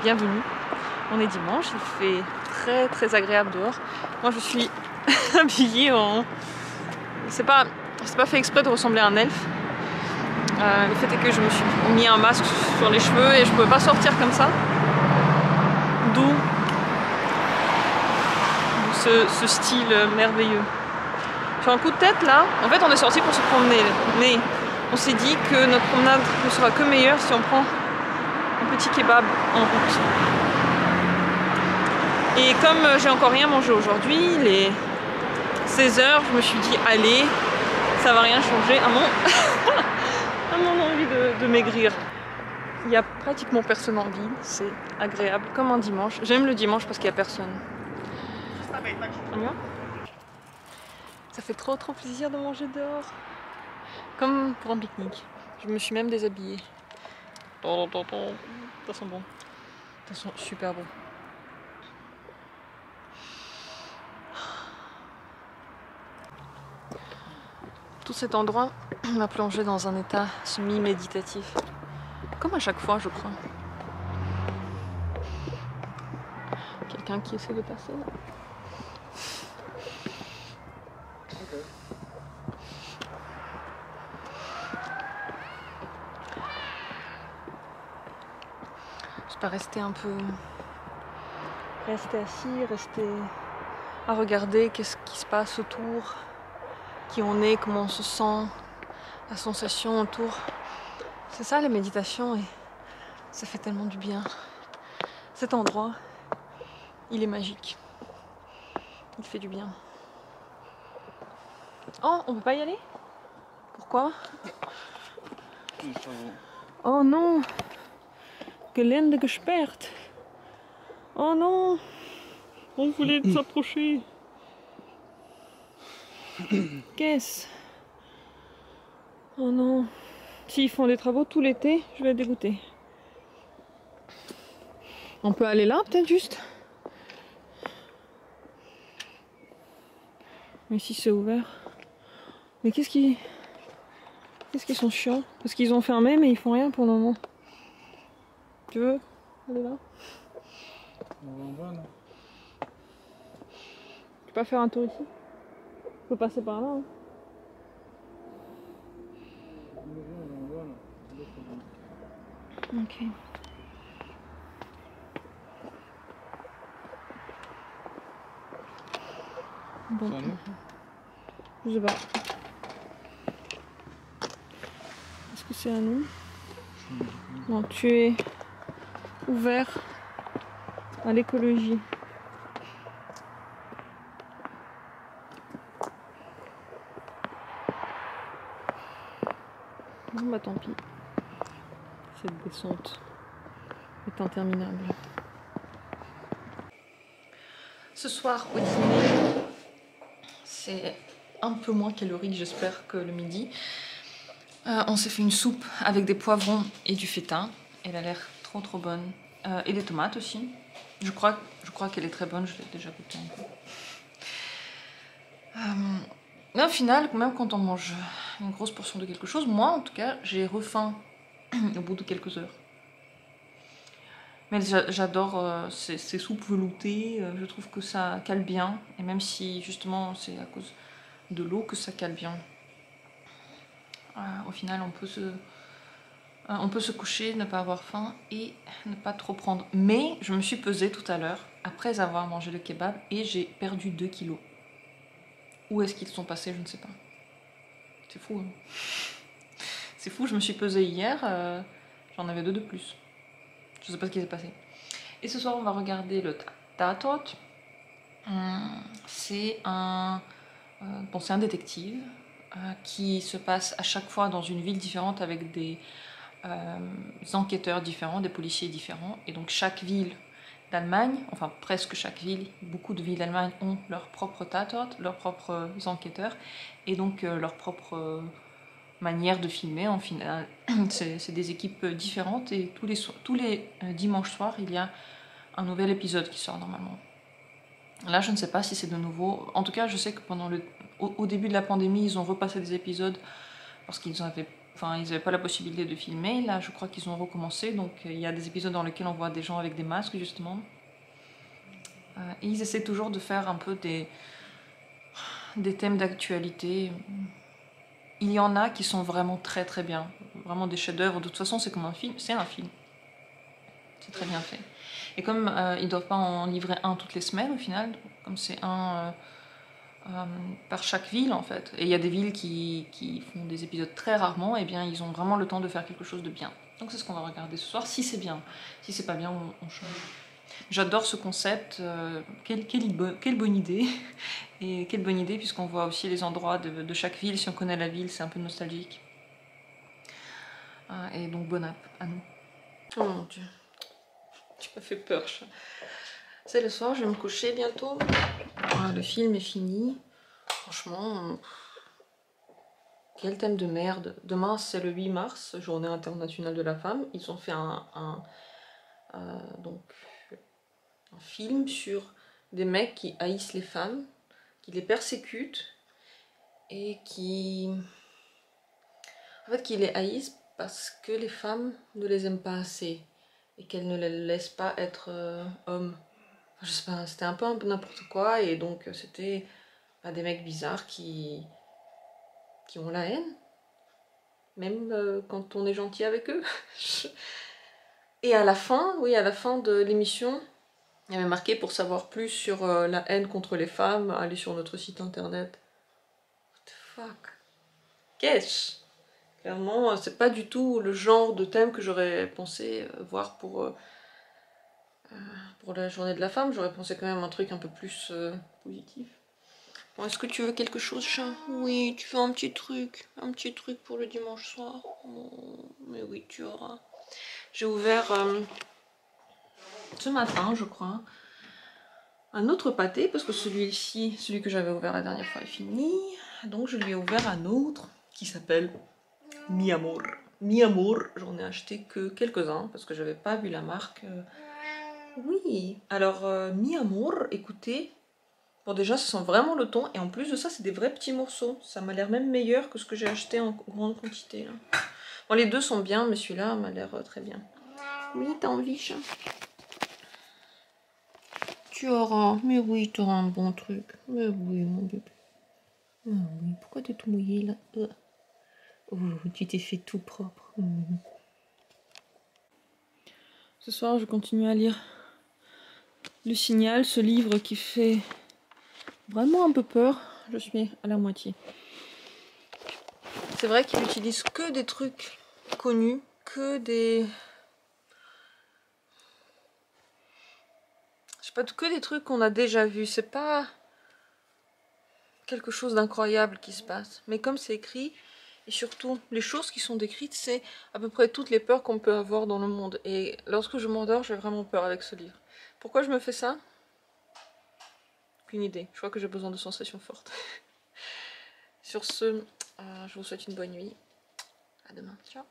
bienvenue. On est dimanche, il fait très agréable dehors. Moi je suis habillée en... C'est pas fait exprès de ressembler à un elfe. Le fait est que je me suis mis un masque sur les cheveux et je pouvais pas sortir comme ça. D'où ce style merveilleux. J'ai un coup de tête là. En fait on est sorti pour se promener, mais on s'est dit que notre promenade ne sera que meilleure si on prend un petit kebab en route. Et comme j'ai encore rien mangé aujourd'hui, les 16 h, je me suis dit allez, ça va rien changer à mon envie de maigrir. Il n'y a pratiquement personne en ville, c'est agréable comme un dimanche. J'aime le dimanche parce qu'il n'y a personne. On y va ? Ça fait trop plaisir de manger dehors. Comme pour un pique-nique. Je me suis même déshabillée. Ça sent bon. Ça sent super bon. Tout cet endroit m'a plongé dans un état semi-méditatif. Comme à chaque fois, je crois. Quelqu'un qui essaie de passer là. Je peux rester un peu... Rester assis, rester à regarder qu'est-ce qui se passe autour, qui on est, comment on se sent, la sensation autour. C'est ça la méditation et ça fait tellement du bien. Cet endroit, il est magique. Il fait du bien. Oh, on peut pas y aller? Pourquoi? Oh non! Gelände gesperrt. Oh non! On voulait s'approcher. Qu'est-ce? Oh non! S'ils font des travaux tout l'été, je vais être dégoûtée. On peut aller là, peut-être juste? Mais si c'est ouvert. Mais qu'est-ce qu'ils sont chiants? Parce qu'ils ont fermé, mais ils font rien pour le moment. Tu veux aller là? Tu peux pas faire un tour ici? Tu peux passer par là. Hein. Ok. Bon. Je sais pas. Est-ce que c'est à nous? Non, tu es ouvert à l'écologie. Bon bah tant pis. Cette descente est interminable. Ce soir au dîner, c'est un peu moins calorique j'espère que le midi. On s'est fait une soupe avec des poivrons et du feta. Elle a l'air trop bonne. Et des tomates aussi. Je crois qu'elle est très bonne, je l'ai déjà goûtée un peu. Mais au final, même quand on mange une grosse portion de quelque chose, moi en tout cas, j'ai refaim au bout de quelques heures. Mais j'adore ces soupes veloutées, je trouve que ça cale bien. Et même si justement c'est à cause de l'eau que ça cale bien. Au final, on peut se coucher, ne pas avoir faim et ne pas trop prendre. Mais je me suis pesée tout à l'heure, après avoir mangé le kebab, et j'ai perdu 2 kilos. Où est-ce qu'ils sont passés? Je ne sais pas. C'est fou. Hein, c'est fou, je me suis pesée hier, j'en avais 2 de plus. Je ne sais pas ce qui s'est passé. Et ce soir, on va regarder le Tatort. C'est un détective qui se passe à chaque fois dans une ville différente avec des enquêteurs différents, des policiers différents. Et donc chaque ville d'Allemagne, enfin presque chaque ville, beaucoup de villes d'Allemagne ont leur propre Tatort, leurs propres enquêteurs et donc leur propre manière de filmer. En final, c'est des équipes différentes et tous les dimanches soirs, il y a un nouvel épisode qui sort normalement. Là, je ne sais pas si c'est de nouveau. En tout cas, je sais que au début de la pandémie, ils ont repassé des épisodes parce qu'ils avaient Enfin, ils n'avaient pas la possibilité de filmer. Là, je crois qu'ils ont recommencé. Donc, il y a des épisodes dans lesquels on voit des gens avec des masques, justement. Et ils essaient toujours de faire un peu des thèmes d'actualité. Il y en a qui sont vraiment très très bien. Vraiment des chefs-d'œuvre. De toute façon, c'est comme un film. C'est un film. C'est très bien fait. Et comme ils ne doivent pas en livrer un toutes les semaines, au final, comme c'est un par chaque ville, en fait, et il y a des villes qui font des épisodes très rarement, et bien ils ont vraiment le temps de faire quelque chose de bien. Donc c'est ce qu'on va regarder ce soir, si c'est bien. Si c'est pas bien, on change. J'adore ce concept, quelle bonne idée. Et quelle bonne idée, puisqu'on voit aussi les endroits de chaque ville. Si on connaît la ville, c'est un peu nostalgique. Et donc bon app à nous. Oh mon dieu, tu m'as fait peur. C'est le soir, je vais me coucher bientôt. Le film est fini. Franchement, quel thème de merde. Demain, c'est le 8 mars, journée internationale de la femme. Ils ont fait donc, un film sur des mecs qui haïssent les femmes, qui les persécutent et qui les haïssent parce que les femmes ne les aiment pas assez et qu'elles ne les laissent pas être hommes. Enfin, je sais pas, c'était un peu n'importe quoi, et donc c'était des mecs bizarres qui ont la haine, même quand on est gentil avec eux. Et à la fin, oui, à la fin de l'émission, il y avait marqué: pour savoir plus sur la haine contre les femmes, allez sur notre site internet. What the fuck? Qu'est-ce? Clairement, c'est pas du tout le genre de thème que j'aurais pensé voir pour la journée de la femme. J'aurais pensé quand même un truc un peu plus positif. Bon, est-ce que tu veux quelque chose, chat? Oui, tu veux un petit truc pour le dimanche soir? Oh, mais oui, tu auras. J'ai ouvert ce matin, je crois, un autre pâté, parce que celui-ci, celui que j'avais ouvert la dernière fois, est fini. Donc je lui ai ouvert un autre qui s'appelle Mi Amour. Mi Amour, j'en ai acheté que quelques-uns parce que j'avais pas vu la marque. Oui, alors Mi Amour, écoutez, bon déjà ça sent vraiment le thon, et en plus de ça c'est des vrais petits morceaux. Ça m'a l'air même meilleur que ce que j'ai acheté en grande quantité là. Bon, les deux sont bien, mais celui-là m'a l'air très bien. Oui, t'as envie, chat? Tu auras, mais oui, tu auras un bon truc. Mais oui, mon bébé. Ah oui, pourquoi t'es tout mouillé là? Oh, tu t'es fait tout propre. Ce soir, je continue à lire Le Signal, ce livre qui fait vraiment un peu peur. Je suis à la moitié. C'est vrai qu'il utilise que des trucs connus, que des... Je sais pas, que des trucs qu'on a déjà vus. C'est pas quelque chose d'incroyable qui se passe. Mais comme c'est écrit, et surtout, les choses qui sont décrites, c'est à peu près toutes les peurs qu'on peut avoir dans le monde. Et lorsque je m'endors, j'ai vraiment peur avec ce livre. Pourquoi je me fais ça? Aucune idée. Je crois que j'ai besoin de sensations fortes. Sur ce, je vous souhaite une bonne nuit. À demain. Ciao.